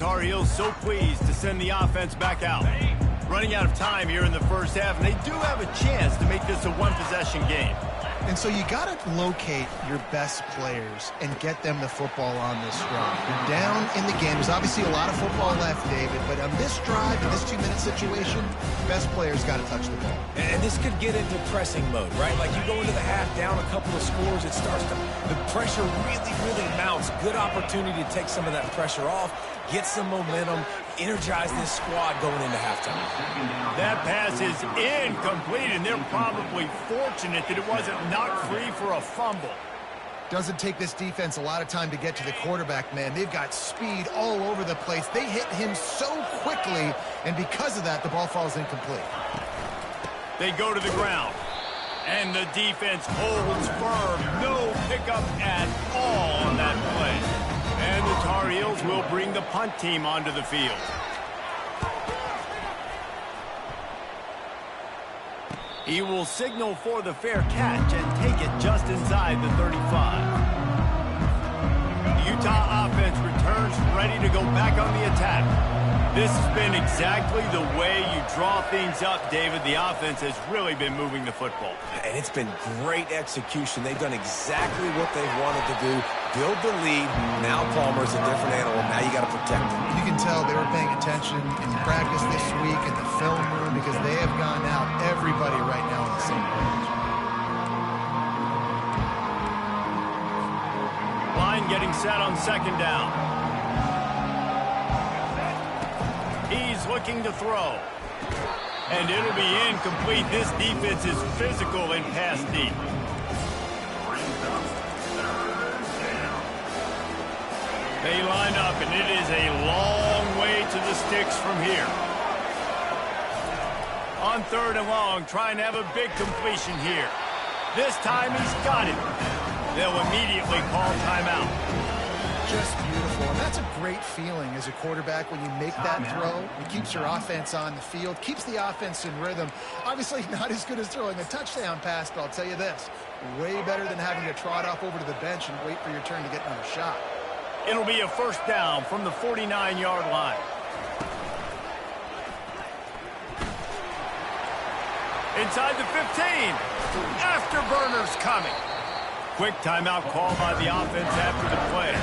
Tar Heels so pleased to send the offense back out. Running out of time here in the first half, and they do have a chance to make this a one-possession game. And so you got to locate your best players and get them the football on this drive. You're down in the game. There's obviously a lot of football left, David, but on this drive, in this 2-minute situation, best players got to touch the ball. And this could get into pressing mode, right? Like you go into the half down a couple of scores, it starts to, the pressure really mounts. Good opportunity to take some of that pressure off, get some momentum, energize this squad going into halftime. That pass is incomplete, and they're probably fortunate that it wasn't knocked free for a fumble. Doesn't take this defense a lot of time to get to the quarterback, man. They've got speed all over the place. They hit him so quickly, and because of that, the ball falls incomplete. They go to the ground, and the defense holds firm. No pickup at all on that play. And the Tar Heels will bring the punt team onto the field. He will signal for the fair catch and take it just inside the 35. The Utah offense returns ready to go back on the attack. This has been exactly the way you draw things up, David. The offense has really been moving the football. And it's been great execution. They've done exactly what they've wanted to do. Build the lead. Now Palmer's a different animal. Now you got to protect him. You can tell they were paying attention in practice this week in the film room because they have gone out, everybody right now on the same page. Line getting set on second down. He's looking to throw. And it'll be incomplete. This defense is physical and pass deep. They line up, and it is a long way to the sticks from here. On third and long, trying to have a big completion here. This time he's got it. They'll immediately call timeout. Just beautiful, and that's a great feeling as a quarterback when you make that throw. It keeps your offense on the field, keeps the offense in rhythm. Obviously not as good as throwing a touchdown pass, but I'll tell you this, way better than having to trot off over to the bench and wait for your turn to get another shot. It'll be a first down from the 49-yard line. Inside the 15. Afterburners coming. Quick timeout call by the offense after the play.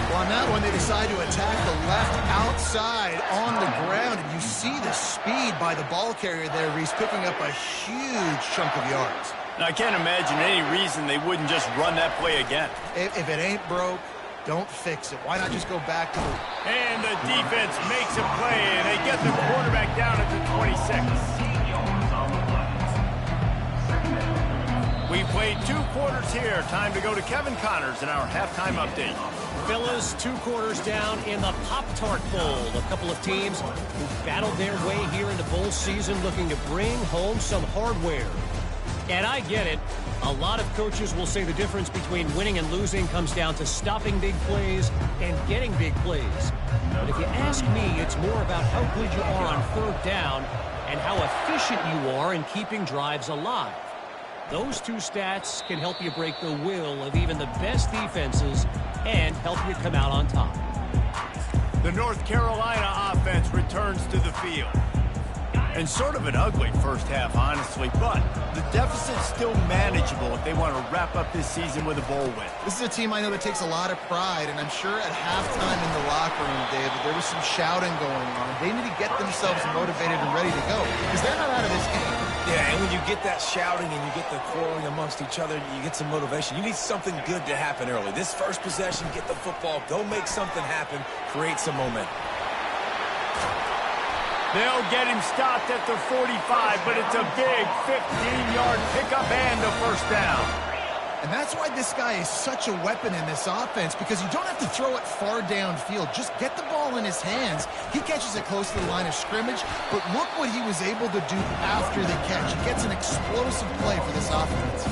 Well, on that one, they decide to attack the left outside on the ground, and you see the speed by the ball carrier there. He's picking up a huge chunk of yards. Now, I can't imagine any reason they wouldn't just run that play again. If it ain't broke, don't fix it. Why not just go back to the... And the defense makes a play, and they get the quarterback down at the 26. We played 2 quarters here. Time to go to Kevin Connors in our halftime update. Fellas, 2 quarters down in the Pop-Tart Bowl. A couple of teams who battled their way here into bowl season looking to bring home some hardware. And I get it. A lot of coaches will say the difference between winning and losing comes down to stopping big plays and getting big plays. But if you ask me, it's more about how good you are on third down and how efficient you are in keeping drives alive. Those 2 stats can help you break the will of even the best defenses and help you come out on top. The North Carolina offense returns to the field. And sort of an ugly first half, honestly, but the deficit's still manageable if they want to wrap up this season with a bowl win. This is a team I know that takes a lot of pride, and I'm sure at halftime in the locker room, David, there was some shouting going on. They need to get themselves motivated and ready to go because they're not out of this game. Yeah, and when you get that shouting and you get the quarreling amongst each other, you get some motivation. You need something good to happen early. This first possession, get the football, go make something happen, create some momentum. They'll get him stopped at the 45, but it's a big 15-yard pickup and a first down. And that's why this guy is such a weapon in this offense, because you don't have to throw it far downfield. Just get the ball in his hands. He catches it close to the line of scrimmage, but look what he was able to do after the catch. He gets an explosive play for this offense.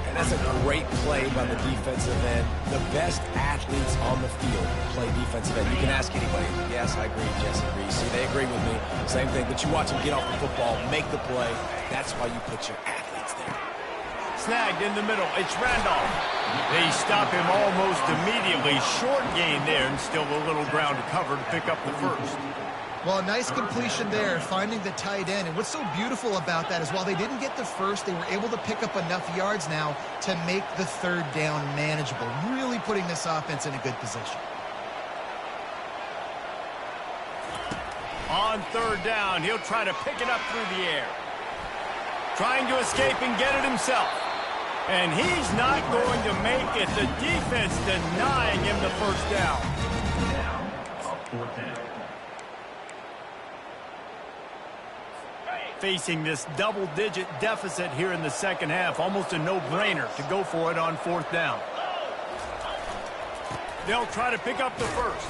And that's a great play by the defensive end. The best athletes on the field play defensive end. You can ask anybody. Yes, I agree. Jesse agrees. See, they agree with me. Same thing. But you watch them get off the football, make the play. That's why you put your athletes there. Snagged in the middle. It's Randolph. They stop him almost immediately. Short gain there, and still a little ground to cover to pick up the first. Well, nice completion there, finding the tight end. And what's so beautiful about that is while they didn't get the first, they were able to pick up enough yards now to make the third down manageable, really putting this offense in a good position. On third down, he'll try to pick it up through the air. Trying to escape and get it himself. And he's not going to make it. The defense denying him the first down. Facing this double-digit deficit here in the second half, almost a no-brainer to go for it on fourth down. They'll try to pick up the first.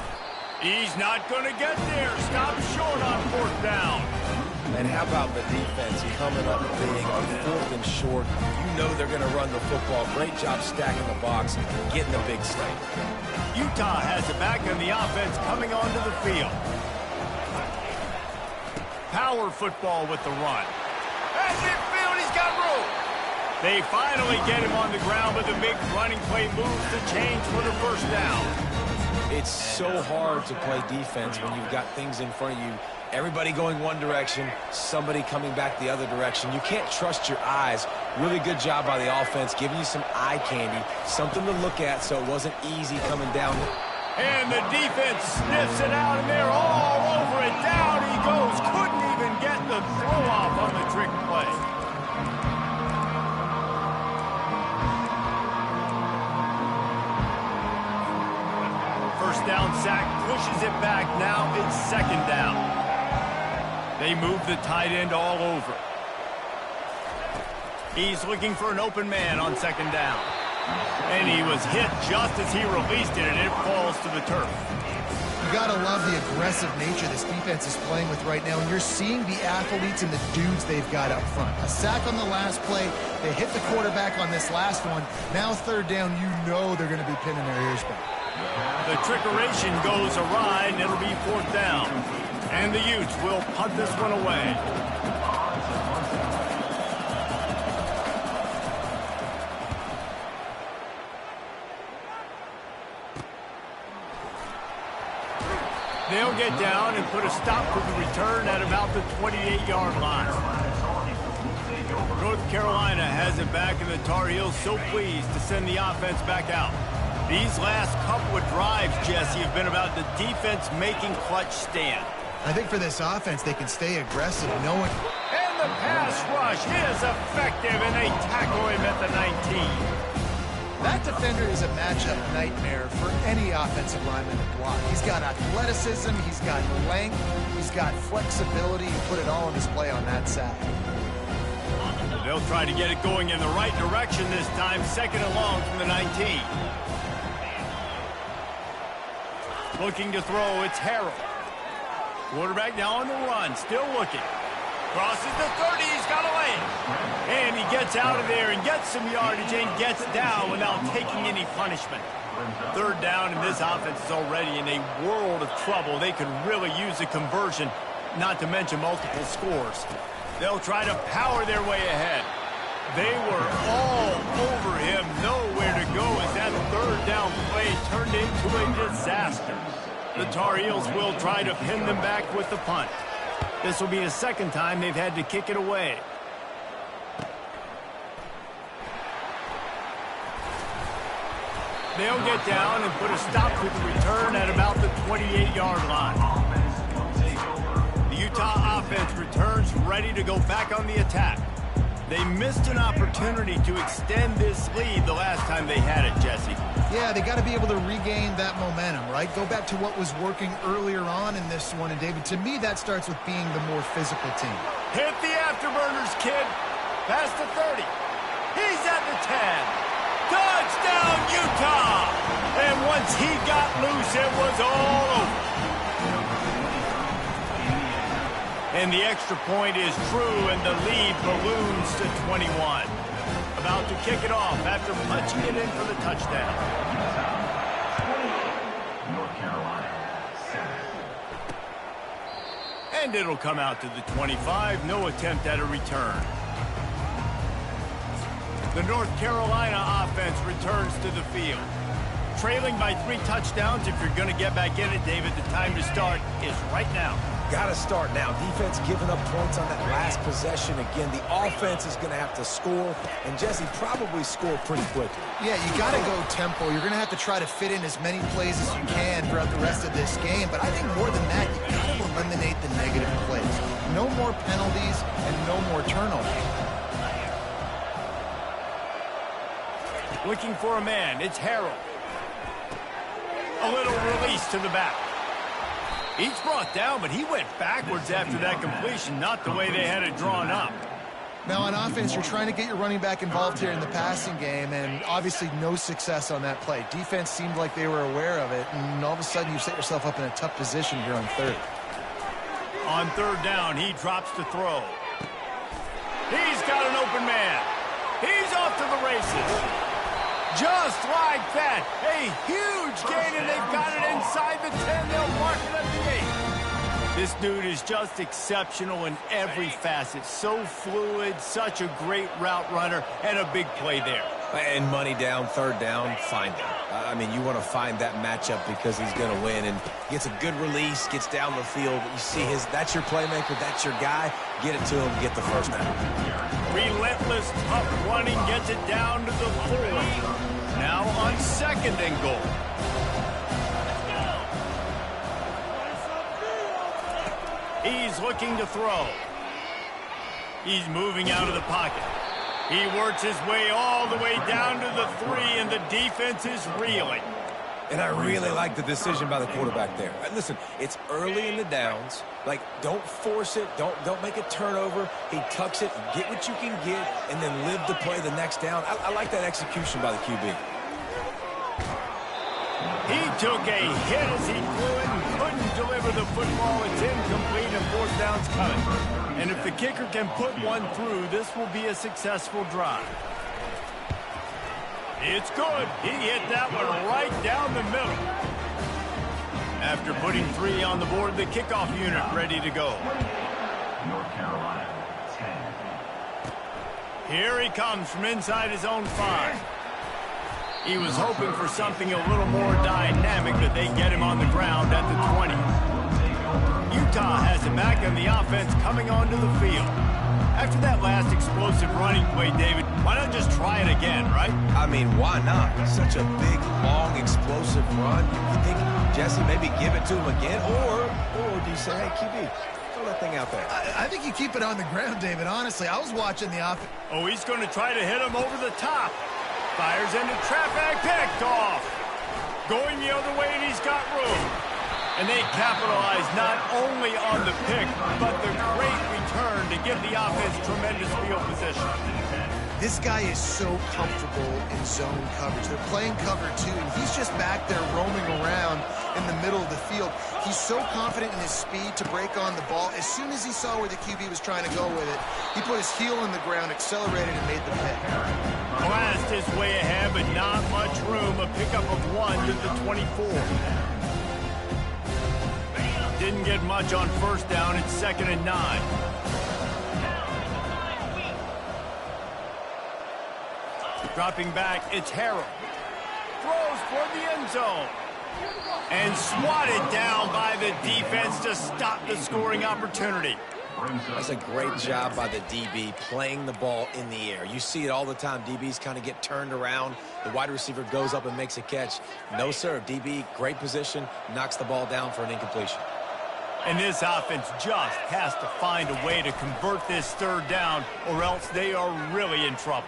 He's not going to get there. Stop short on fourth down. And how about the defense coming up big on fourth and short? You know they're going to run the football. Great job stacking the box, getting a big stake. Utah has it back on the offense coming onto the field. Power football with the run. That's midfield, he's got room. They finally get him on the ground with a big running play moves to change for the first down. It's so hard to play defense when you've got things in front of you. Everybody going one direction, somebody coming back the other direction. You can't trust your eyes. Really good job by the offense, giving you some eye candy, something to look at so it wasn't easy coming down. And the defense sniffs it out, and they're all over it. Down he goes. Couldn't even get the throw off on the trick play. First down sack pushes it back. Now it's second down. They move the tight end all over. He's looking for an open man on second down. And he was hit just as he released it, and it falls to the turf. You got to love the aggressive nature this defense is playing with right now, and you're seeing the athletes and the dudes they've got up front. A sack on the last play. They hit the quarterback on this last one. Now third down, you know they're going to be pinning their ears back. The trickeration goes awry, and it'll be fourth down. And the Utes will punt this one away. They'll get down and put a stop to the return at about the 28-yard line. North Carolina has it back, and the Tar Heels so pleased to send the offense back out. These last couple of drives, Jesse, have been about the defense making clutch stand. I think for this offense, they can stay aggressive, knowing... And the pass rush is effective, and they tackle him at the 19. That defender is a matchup nightmare for any offensive lineman to block. He's got athleticism, he's got length, he's got flexibility. You put it all on display on that sack. They'll try to get it going in the right direction this time. Second and long from the 19. Looking to throw, it's Harrell. Quarterback now on the run, still looking. Crosses the 30, he's got a lane. And he gets out of there and gets some yardage and gets down without taking any punishment. Third down, and this offense is already in a world of trouble. They could really use a conversion, not to mention multiple scores. They'll try to power their way ahead. They were all over him, nowhere to go as that third down play turned into a disaster. The Tar Heels will try to pin them back with the punt. This will be the second time they've had to kick it away. They'll get down and put a stop to the return at about the 28-yard line. The Utah offense returns ready to go back on the attack. They missed an opportunity to extend this lead the last time they had it, Jesse. Yeah, they got to be able to regain that momentum, right? Go back to what was working earlier on in this one. And, David, to me, that starts with being the more physical team. Hit the afterburners, kid. Past the 30. He's at the 10. Touchdown, Utah! And once he got loose, it was all over. And the extra point is true, and the lead balloons to 21. About to kick it off after punching it in for the touchdown. North Carolina. And it'll come out to the 25. No attempt at a return. The North Carolina offense returns to the field. Trailing by 3 touchdowns, if you're going to get back in it, David, the time to start is right now. Got to start now. Defense giving up points on that last possession. Again, the offense is going to have to score, and Jesse probably score pretty quickly. Yeah, you got to go tempo. You're going to have to try to fit in as many plays as you can throughout the rest of this game, but I think more than that, you got to eliminate the negative plays. No more penalties and no more turnovers. Looking for a man, it's Harold. A little release to the back. He's brought down, but he went backwards after that completion, not the way they had it drawn up. Now, on offense, you're trying to get your running back involved here in the passing game, and obviously no success on that play. Defense seemed like they were aware of it, and all of a sudden you set yourself up in a tough position here on third. On third down, he drops to throw. He's got an open man. He's off to the races. Just like that, a huge gain, and they've got it inside the 10. They'll mark it at the 8. This dude is just exceptional in every facet. So fluid, such a great route runner, and a big play there. And money down, third down, find him. I mean, you want to find that matchup because he's going to win, and gets a good release, gets down the field. You see that's your playmaker, that's your guy. Get it to him, get the first down. Relentless, tough running, gets it down to the 4. Now on second and goal. He's looking to throw. He's moving out of the pocket. He works his way all the way down to the 3, and the defense is reeling. And I really like the decision by the quarterback there. Listen, it's early in the downs. Like, don't force it. Don't make a turnover. He tucks it, get what you can get, and then live the play the next down. I like that execution by the QB. He took a hit as he threw it and couldn't deliver the football. It's incomplete, and fourth down's coming. And if the kicker can put one through, this will be a successful drive. It's good. He hit that one right down the middle. After putting 3 on the board, the kickoff unit ready to go. North Carolina, 10. Here he comes from inside his own 5. He was hoping for something a little more dynamic, but they get him on the ground at the 20. Utah has him back, and the offense coming onto the field. After that last explosive running play, David, why not just try it again, right? I mean, why not? Such a big, long, explosive run. You think, Jesse, maybe give it to him again? Or do you say, hey, QB, throw that thing out there? I think you keep it on the ground, David. Honestly, I was watching the offense. Oh, he's going to try to hit him over the top. Fires into traffic, picked off. Going the other way, and he's got room. And they capitalize not only on the pick, but the great return to give the offense tremendous field position. This guy is so comfortable in zone coverage. They're playing cover 2, and he's just back there roaming around in the middle of the field. He's so confident in his speed to break on the ball. As soon as he saw where the QB was trying to go with it, he put his heel in the ground, accelerated, and made the pick. Blast his way ahead, but not much room. A pickup of 1 to the 24. Didn't get much on first down. It's 2nd and 9. Dropping back, it's Harold. Throws for the end zone. And swatted down by the defense to stop the scoring opportunity. That's a great job by the DB playing the ball in the air. You see it all the time. DBs kind of get turned around. The wide receiver goes up and makes a catch. No, sir. DB, great position, knocks the ball down for an incompletion. And this offense just has to find a way to convert this third down, or else they are really in trouble.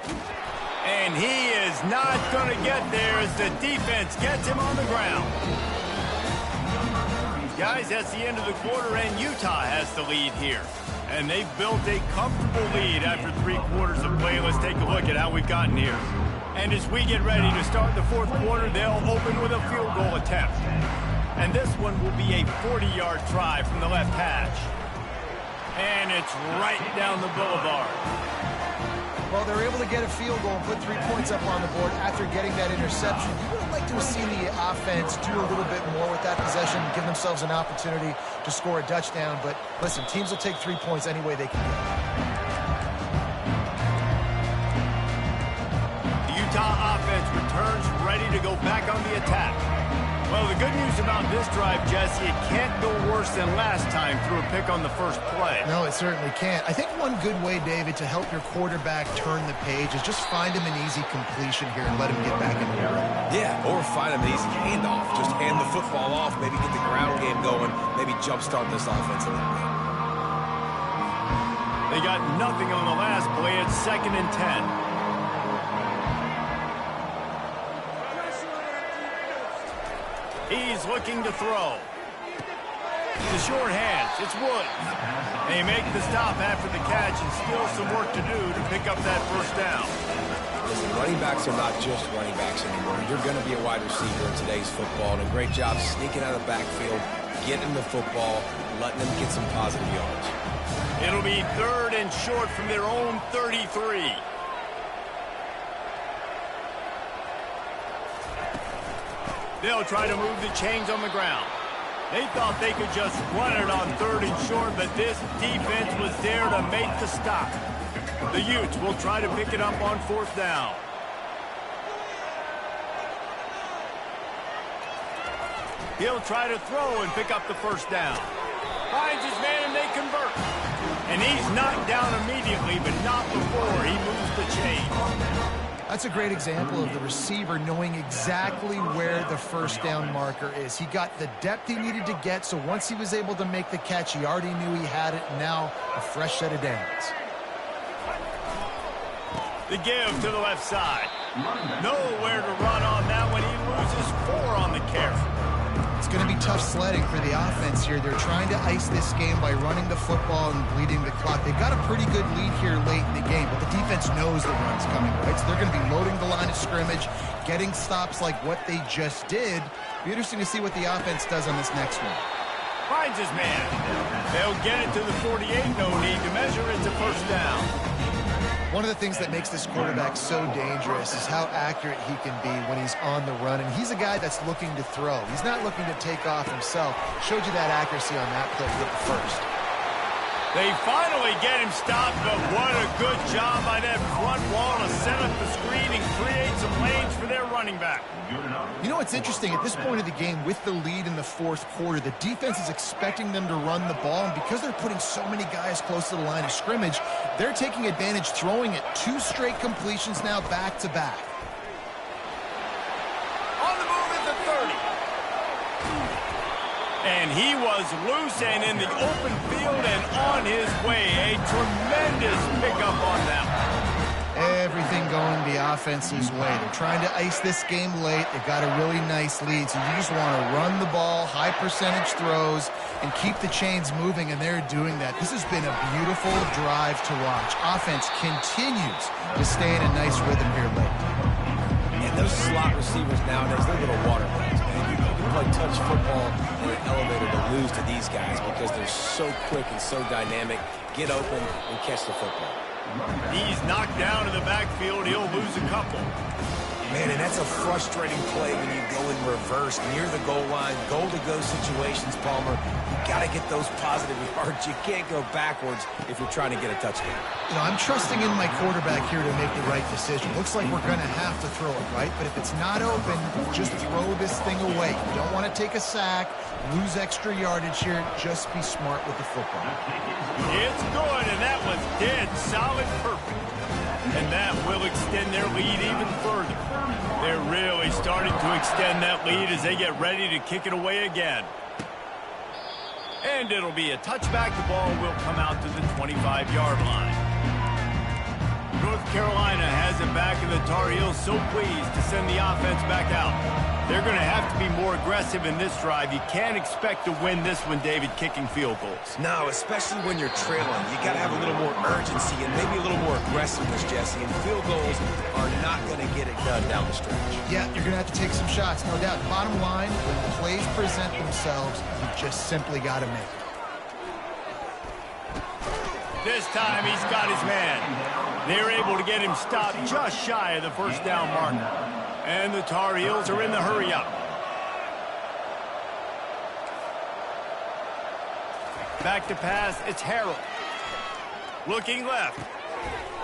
And he is not going to get there as the defense gets him on the ground. Guys, that's the end of the quarter, and Utah has the lead here. And they've built a comfortable lead after 3 quarters of play. Let's take a look at how we've gotten here. And as we get ready to start the 4th quarter, they'll open with a field goal attempt. And this one will be a 40-yard try from the left hash. And it's right down the boulevard. Well, they're able to get a field goal and put 3 points up on the board after getting that interception. You would have liked to have seen the offense do a little bit more with that possession and give themselves an opportunity to score a touchdown. But listen, teams will take 3 points any way they can get. to go back on the attack. Well, the good news about this drive, Jesse, it can't go worse than last time through a pick on the first play. No, it certainly can't. I think one good way, David, to help your quarterback turn the page is just find him an easy completion here and let him get back into the run. Yeah, or find him an easy handoff. Just hand the football off, maybe get the ground game going, maybe jumpstart this offense a little bit. They got nothing on the last play. It's 2nd and 10. He's looking to throw. The short hands. It's Woods. They make the stop after the catch and still some work to do to pick up that first down. Listen, running backs are not just running backs anymore. You're going to be a wide receiver in today's football, and a great job sneaking out of the backfield, getting the football, letting them get some positive yards. It'll be 3rd and short from their own 33. They'll try to move the chains on the ground. They thought they could just run it on 3rd and short, but this defense was there to make the stop. The Utes will try to pick it up on 4th down. He'll try to throw and pick up the first down. Finds his man and they convert. And he's knocked down immediately, but not before he moves the chain. That's a great example of the receiver knowing exactly where the first down marker is. He got the depth he needed to get, so once he was able to make the catch, he already knew he had it, and now a fresh set of downs. The give to the left side. Nowhere to run on that one. He loses 4 on the carry. It's going to be tough sledding for the offense here. They're trying to ice this game by running the football and bleeding the clock. They've got a pretty good lead here late in the game, but the defense knows the run's coming, right? So they're going to be loading the line of scrimmage, getting stops like what they just did. Be interesting to see what the offense does on this next one. Finds his man. They'll get it to the 48. No need to measure. It's a first down. One of the things that makes this quarterback so dangerous is how accurate he can be when he's on the run. And he's a guy that's looking to throw. He's not looking to take off himself. Showed you that accuracy on that play to get the first. They finally get him stopped, but what a good job by that front wall to set up the screen and create some lanes for their running back. You know what's interesting? At this point of the game, with the lead in the 4th quarter, the defense is expecting them to run the ball, and because they're putting so many guys close to the line of scrimmage, they're taking advantage, throwing it 2 straight completions now back-to-back. On the move at the 30. And he was loose and in the open field and on his way. A tremendous pickup on that one. Everything going the offense's way. They're trying to ice this game late. They've got a really nice lead, so you just want to run the ball, high percentage throws, and keep the chains moving, and they're doing that. This has been a beautiful drive to watch. Offense continues to stay in a nice rhythm here late. And those slot receivers nowadays, they're little water balls, man. You can play touch football in an elevator to lose to these guys because they're so quick and so dynamic. Get open and catch the football. He's knocked down in the backfield. He'll lose a couple. Man, and that's a frustrating play when you go in reverse near the goal line, goal-to-go situations, Palmer. You got to get those positive yards. You can't go backwards if you're trying to get a touchdown. You know, I'm trusting in my quarterback here to make the right decision. Looks like we're going to have to throw it, right? But if it's not open, just throw this thing away. You don't want to take a sack, lose extra yardage here. Just be smart with the football. It's good, and that was dead solid perfect. And that will extend their lead even further. They're really starting to extend that lead as they get ready to kick it away again. And it'll be a touchback. The ball will come out to the 25-yard line. North Carolina has it back, and the Tar Heels so pleased to send the offense back out. They're going to have to be more aggressive in this drive. You can't expect to win this one, David, kicking field goals. No, especially when you're trailing. You got to have a little more urgency and maybe a little more aggressiveness, Jesse. And field goals are not going to get it done down the stretch. Yeah, you're going to have to take some shots, no doubt. Bottom line, when the plays present themselves, you just simply got to make it. This time he's got his man. They're able to get him stopped just shy of the first down marker. And the Tar Heels are in the hurry-up. Back to pass, it's Harrell. Looking left.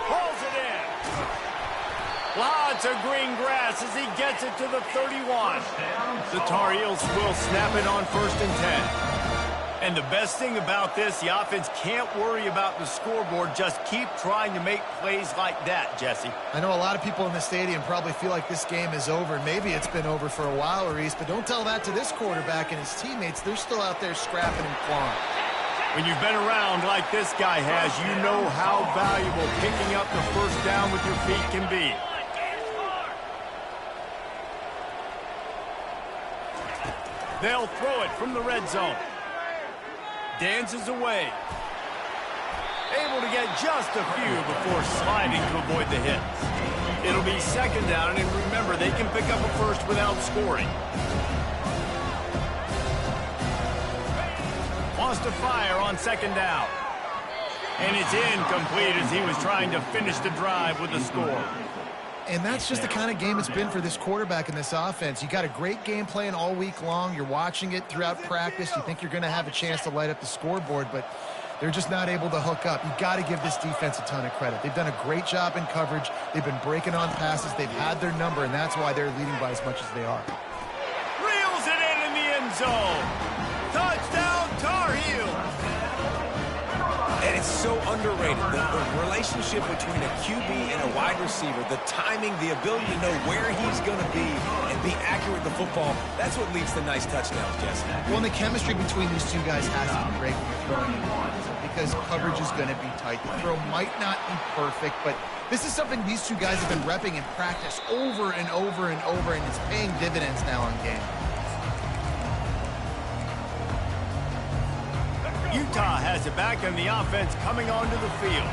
Hauls it in. Lots of green grass as he gets it to the 31. The Tar Heels will snap it on 1st and 10. And the best thing about this, the offense can't worry about the scoreboard. Just keep trying to make plays like that, Jesse. I know a lot of people in the stadium probably feel like this game is over. Maybe it's been over for a while, Reese, but don't tell that to this quarterback and his teammates. They're still out there scrapping and clawing. When you've been around like this guy has, you know how valuable picking up the first down with your feet can be. They'll throw it from the red zone. Dances away. Able to get just a few before sliding to avoid the hits. It'll be 2nd down, and remember, they can pick up a first without scoring. Wants to fire on 2nd down. And it's incomplete as he was trying to finish the drive with a score. And that's just the kind of game it's been for this quarterback in this offense. You got a great game plan all week long. You're watching it throughout practice. You think you're going to have a chance to light up the scoreboard, but they're just not able to hook up. You got to give this defense a ton of credit. They've done a great job in coverage. They've been breaking on passes. They've had their number, and that's why they're leading by as much as they are. Reels it in the end zone. Touchdown, Tar Heels. And it's so underrated. The relationship between a QB and a wide receiver, the timing, the ability to know where he's going to be and be accurate with the football, that's what leads to nice touchdowns, Jesse. Well, and the chemistry between these two guys has to be great when you're throwing because coverage is going to be tight. The throw might not be perfect, but this is something these two guys have been repping in practice over and over and over, and it's paying dividends now in game. Utah has it back, and the offense coming onto the field.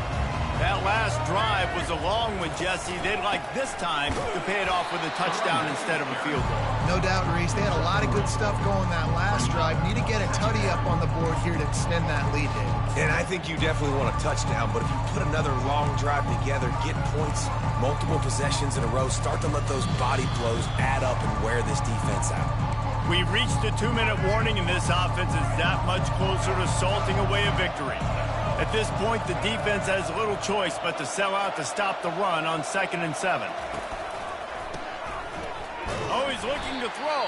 That last drive was a long one, Jesse. They'd like this time to pay it off with a touchdown instead of a field goal. No doubt, Reese. They had a lot of good stuff going that last drive. Need to get a tutty up on the board here to extend that lead, Dave. And I think you definitely want a touchdown, but if you put another long drive together, get points, multiple possessions in a row, start to let those body blows add up and wear this defense out. We've reached a 2-minute warning, and this offense is that much closer to salting away a victory. At this point, the defense has little choice but to sell out to stop the run on 2nd and 7. Oh, he's looking to throw.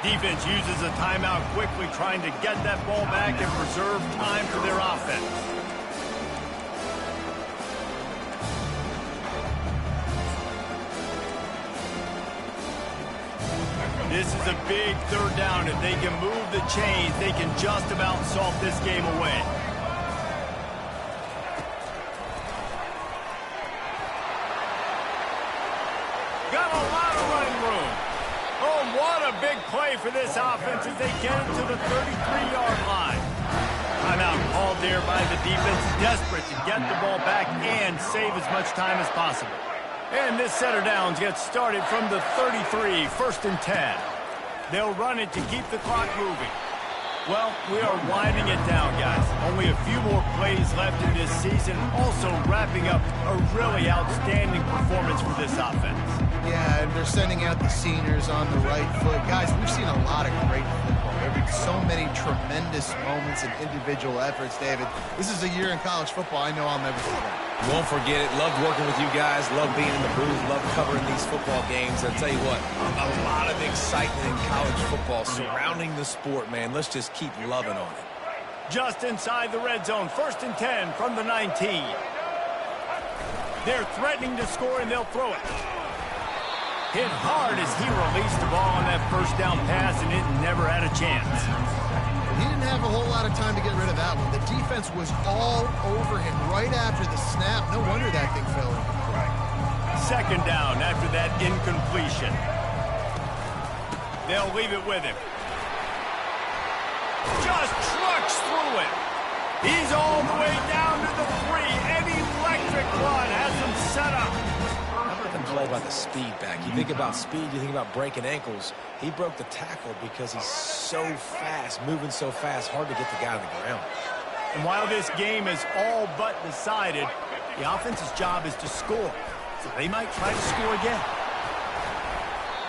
Defense uses a timeout quickly, trying to get that ball back and preserve time for their offense. This is a big 3rd down. If they can move the chains, they can just about salt this game away. Got a lot of running room. Oh, what a big play for this offense as they get it to the 33-yard line. Timeout called there by the defense, desperate to get the ball back and save as much time as possible. And this set of downs gets started from the 33, 1st and 10. They'll run it to keep the clock moving. Well, we are winding it down, guys. Only a few more plays left in this season. Also wrapping up a really outstanding performance for this offense. Yeah, and they're sending out the seniors on the right foot. Guys, we've seen a lot of great football. There have been so many tremendous moments and individual efforts, David. This is a year in college football I know I'll never forget. Won't forget it. Loved working with you guys. Loved being in the booth. Loved covering these football games. I'll tell you what, a lot of excitement in college football surrounding the sport, man. Let's just keep loving on it. Just inside the red zone, 1st and 10 from the 19. They're threatening to score, and they'll throw it. Hit hard as he released the ball on that 1st down pass, and it never had a chance. He didn't have a whole lot of time to get rid of that one. The defense was all over him right after the snap. No wonder that thing fell in. 2nd down after that incompletion. They'll leave it with him. Just trucks through it. He's all the way down to the 3. An electric run has him set up. How about the play by the speed back? You think about speed, you think about breaking ankles. He broke the tackle because he's so fast, moving so fast, hard to get the guy on the ground. And while this game is all but decided, the offense's job is to score. So they might try to score again.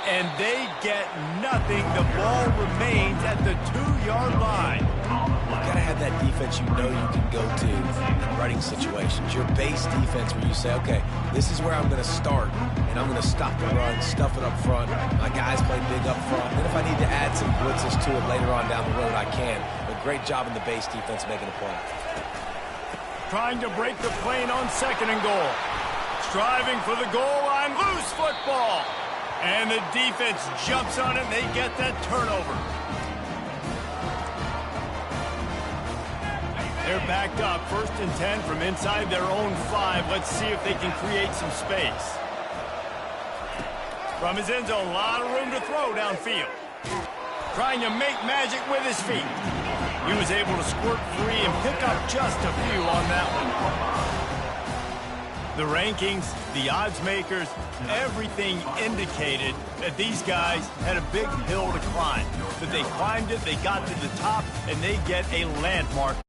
And they get nothing. The ball remains at the 2-yard line. You've got to have that defense that you know you can go to in running situations. Your base defense where you say, okay, this is where I'm going to start, and I'm going to stop the run, stuff it up front. My guys play big up front. Then if I need to add some blitzes to it later on down the road, I can. But great job in the base defense making a play. Trying to break the plane on 2nd and goal. Striving for the goal line, loose football. And the defense jumps on it, and they get that turnover. They're backed up, 1st and 10 from inside their own 5. Let's see if they can create some space. From his end zone, a lot of room to throw downfield. Trying to make magic with his feet. He was able to squirt free and pick up just a few on that one. The rankings, the odds makers, everything indicated that these guys had a big hill to climb. But they climbed it, they got to the top, and they get a landmark